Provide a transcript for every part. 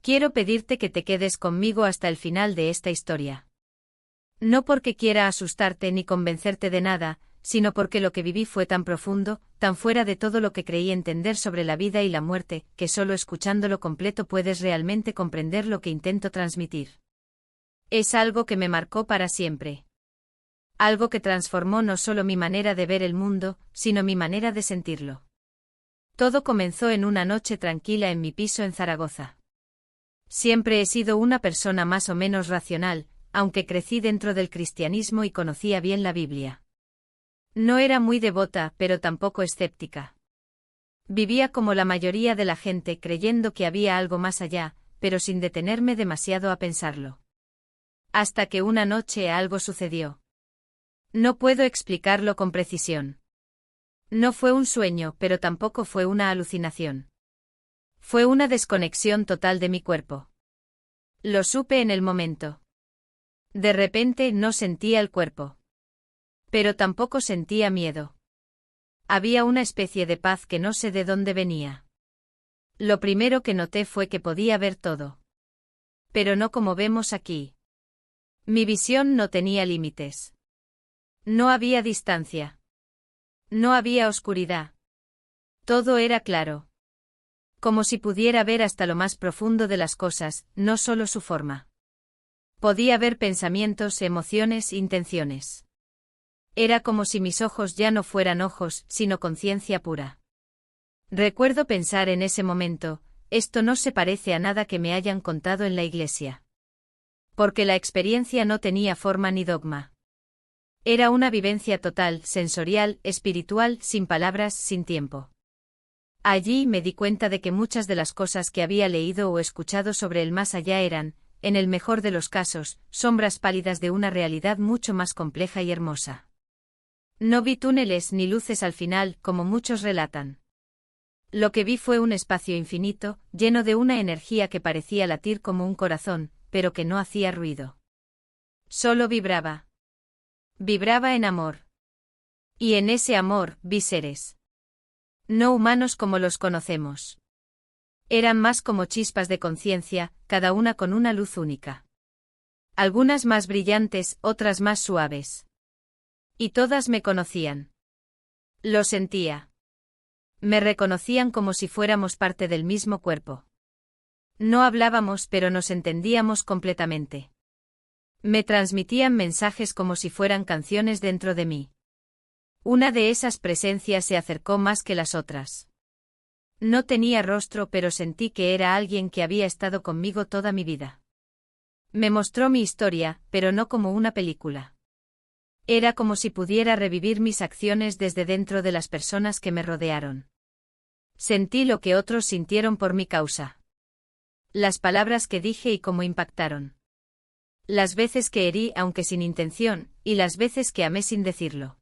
Quiero pedirte que te quedes conmigo hasta el final de esta historia. No porque quiera asustarte ni convencerte de nada, sino porque lo que viví fue tan profundo, tan fuera de todo lo que creí entender sobre la vida y la muerte, que solo escuchándolo completo puedes realmente comprender lo que intento transmitir. Es algo que me marcó para siempre. Algo que transformó no solo mi manera de ver el mundo, sino mi manera de sentirlo. Todo comenzó en una noche tranquila en mi piso en Zaragoza. Siempre he sido una persona más o menos racional, aunque crecí dentro del cristianismo y conocía bien la Biblia. No era muy devota, pero tampoco escéptica. Vivía como la mayoría de la gente creyendo que había algo más allá, pero sin detenerme demasiado a pensarlo. Hasta que una noche algo sucedió. No puedo explicarlo con precisión. No fue un sueño, pero tampoco fue una alucinación. Fue una desconexión total de mi cuerpo. Lo supe en el momento. De repente no sentía el cuerpo. Pero tampoco sentía miedo. Había una especie de paz que no sé de dónde venía. Lo primero que noté fue que podía ver todo. Pero no como vemos aquí. Mi visión no tenía límites. No había distancia. No había oscuridad. Todo era claro. Como si pudiera ver hasta lo más profundo de las cosas, no solo su forma. Podía ver pensamientos, emociones, intenciones. Era como si mis ojos ya no fueran ojos, sino conciencia pura. Recuerdo pensar en ese momento, esto no se parece a nada que me hayan contado en la iglesia. Porque la experiencia no tenía forma ni dogma. Era una vivencia total, sensorial, espiritual, sin palabras, sin tiempo. Allí me di cuenta de que muchas de las cosas que había leído o escuchado sobre el más allá eran, en el mejor de los casos, sombras pálidas de una realidad mucho más compleja y hermosa. No vi túneles ni luces al final, como muchos relatan. Lo que vi fue un espacio infinito, lleno de una energía que parecía latir como un corazón, pero que no hacía ruido. Solo vibraba. Vibraba en amor. Y en ese amor vi seres. No humanos como los conocemos. Eran más como chispas de conciencia, cada una con una luz única. Algunas más brillantes, otras más suaves. Y todas me conocían. Lo sentía. Me reconocían como si fuéramos parte del mismo cuerpo. No hablábamos, pero nos entendíamos completamente. Me transmitían mensajes como si fueran canciones dentro de mí. Una de esas presencias se acercó más que las otras. No tenía rostro, pero sentí que era alguien que había estado conmigo toda mi vida. Me mostró mi historia, pero no como una película. Era como si pudiera revivir mis acciones desde dentro de las personas que me rodearon. Sentí lo que otros sintieron por mi causa. Las palabras que dije y cómo impactaron. Las veces que herí aunque sin intención, y las veces que amé sin decirlo.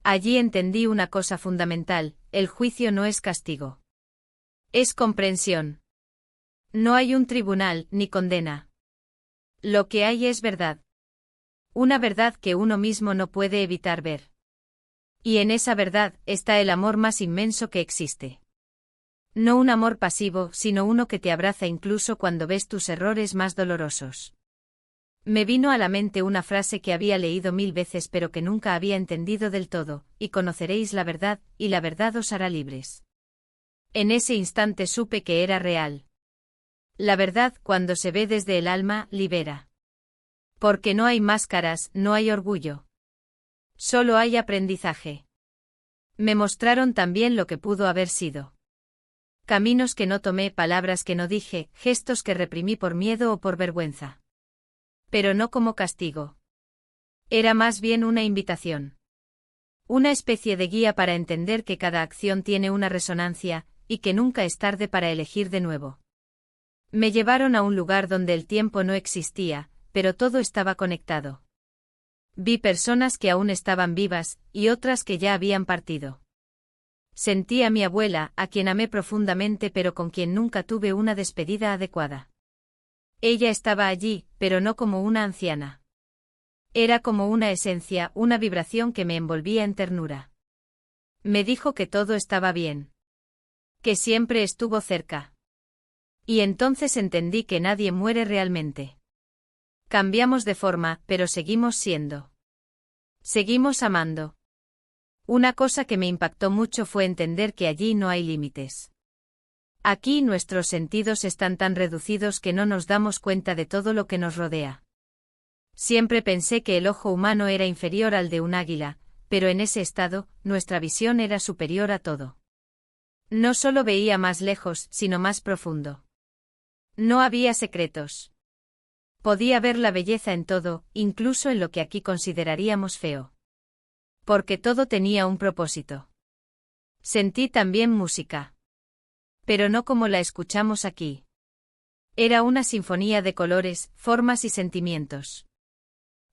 Allí entendí una cosa fundamental, el juicio no es castigo. Es comprensión. No hay un tribunal, ni condena. Lo que hay es verdad. Una verdad que uno mismo no puede evitar ver. Y en esa verdad está el amor más inmenso que existe. No un amor pasivo, sino uno que te abraza incluso cuando ves tus errores más dolorosos. Me vino a la mente una frase que había leído 1000 veces pero que nunca había entendido del todo, y conoceréis la verdad, y la verdad os hará libres. En ese instante supe que era real. La verdad, cuando se ve desde el alma, libera. Porque no hay máscaras, no hay orgullo. Solo hay aprendizaje. Me mostraron también lo que pudo haber sido. Caminos que no tomé, palabras que no dije, gestos que reprimí por miedo o por vergüenza. Pero no como castigo. Era más bien una invitación. Una especie de guía para entender que cada acción tiene una resonancia, y que nunca es tarde para elegir de nuevo. Me llevaron a un lugar donde el tiempo no existía, pero todo estaba conectado. Vi personas que aún estaban vivas, y otras que ya habían partido. Sentí a mi abuela, a quien amé profundamente pero con quien nunca tuve una despedida adecuada. Ella estaba allí, pero no como una anciana. Era como una esencia, una vibración que me envolvía en ternura. Me dijo que todo estaba bien. Que siempre estuvo cerca. Y entonces entendí que nadie muere realmente. Cambiamos de forma, pero seguimos siendo. Seguimos amando. Una cosa que me impactó mucho fue entender que allí no hay límites. Aquí nuestros sentidos están tan reducidos que no nos damos cuenta de todo lo que nos rodea. Siempre pensé que el ojo humano era inferior al de un águila, pero en ese estado, nuestra visión era superior a todo. No solo veía más lejos, sino más profundo. No había secretos. Podía ver la belleza en todo, incluso en lo que aquí consideraríamos feo. Porque todo tenía un propósito. Sentí también música. Pero no como la escuchamos aquí. Era una sinfonía de colores, formas y sentimientos.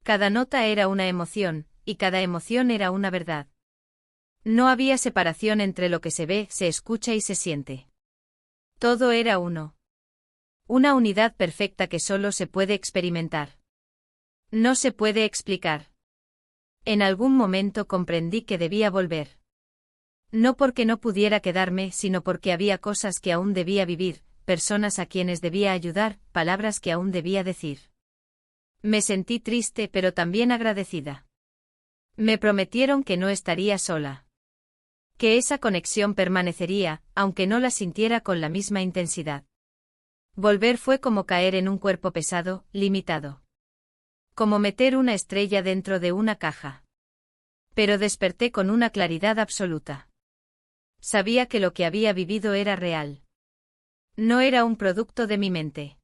Cada nota era una emoción, y cada emoción era una verdad. No había separación entre lo que se ve, se escucha y se siente. Todo era uno. Una unidad perfecta que solo se puede experimentar. No se puede explicar. En algún momento comprendí que debía volver. No porque no pudiera quedarme, sino porque había cosas que aún debía vivir, personas a quienes debía ayudar, palabras que aún debía decir. Me sentí triste pero también agradecida. Me prometieron que no estaría sola. Que esa conexión permanecería, aunque no la sintiera con la misma intensidad. Volver fue como caer en un cuerpo pesado, limitado. Como meter una estrella dentro de una caja. Pero desperté con una claridad absoluta. Sabía que lo que había vivido era real. No era un producto de mi mente.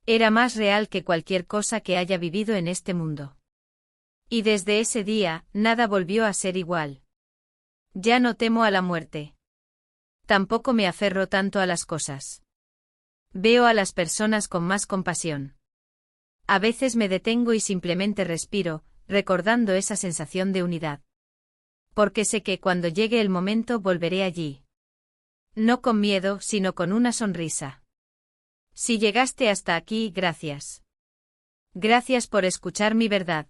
Era más real que cualquier cosa que haya vivido en este mundo. Y desde ese día, nada volvió a ser igual. Ya no temo a la muerte. Tampoco me aferro tanto a las cosas. Veo a las personas con más compasión. A veces me detengo y simplemente respiro, recordando esa sensación de unidad. Porque sé que cuando llegue el momento volveré allí. No con miedo, sino con una sonrisa. Si llegaste hasta aquí, gracias. Gracias por escuchar mi verdad.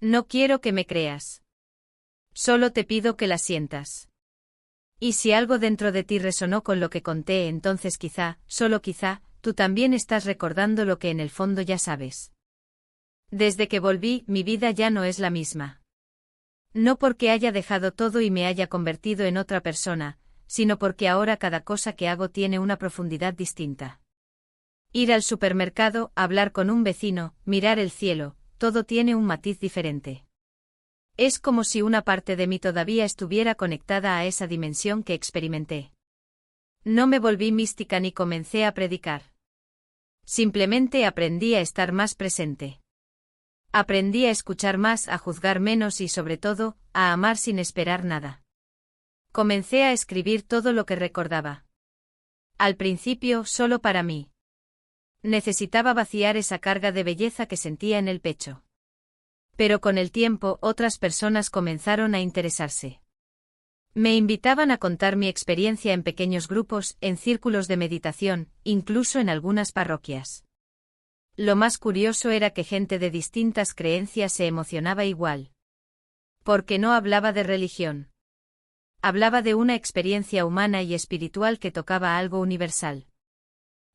No quiero que me creas. Solo te pido que la sientas. Y si algo dentro de ti resonó con lo que conté, entonces quizá, solo quizá, tú también estás recordando lo que en el fondo ya sabes. Desde que volví, mi vida ya no es la misma. No porque haya dejado todo y me haya convertido en otra persona, sino porque ahora cada cosa que hago tiene una profundidad distinta. Ir al supermercado, hablar con un vecino, mirar el cielo, todo tiene un matiz diferente. Es como si una parte de mí todavía estuviera conectada a esa dimensión que experimenté. No me volví mística ni comencé a predicar. Simplemente aprendí a estar más presente. Aprendí a escuchar más, a juzgar menos y sobre todo, a amar sin esperar nada. Comencé a escribir todo lo que recordaba. Al principio, solo para mí. Necesitaba vaciar esa carga de belleza que sentía en el pecho. Pero con el tiempo, otras personas comenzaron a interesarse. Me invitaban a contar mi experiencia en pequeños grupos, en círculos de meditación, incluso en algunas parroquias. Lo más curioso era que gente de distintas creencias se emocionaba igual. Porque no hablaba de religión. Hablaba de una experiencia humana y espiritual que tocaba algo universal.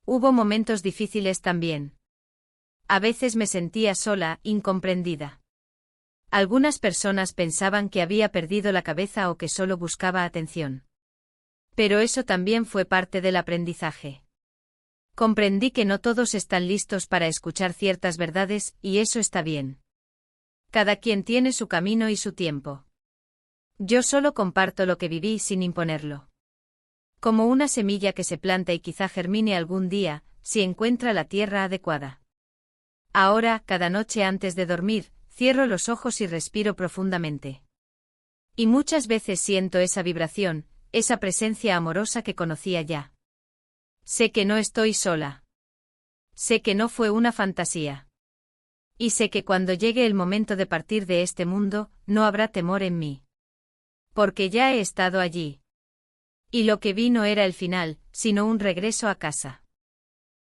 Hubo momentos difíciles también. A veces me sentía sola, incomprendida. Algunas personas pensaban que había perdido la cabeza o que solo buscaba atención. Pero eso también fue parte del aprendizaje. Comprendí que no todos están listos para escuchar ciertas verdades, y eso está bien. Cada quien tiene su camino y su tiempo. Yo solo comparto lo que viví sin imponerlo. Como una semilla que se planta y quizá germine algún día, si encuentra la tierra adecuada. Ahora, cada noche antes de dormir, cierro los ojos y respiro profundamente. Y muchas veces siento esa vibración, esa presencia amorosa que conocía ya. Sé que no estoy sola. Sé que no fue una fantasía. Y sé que cuando llegue el momento de partir de este mundo, no habrá temor en mí. Porque ya he estado allí. Y lo que vi no era el final, sino un regreso a casa.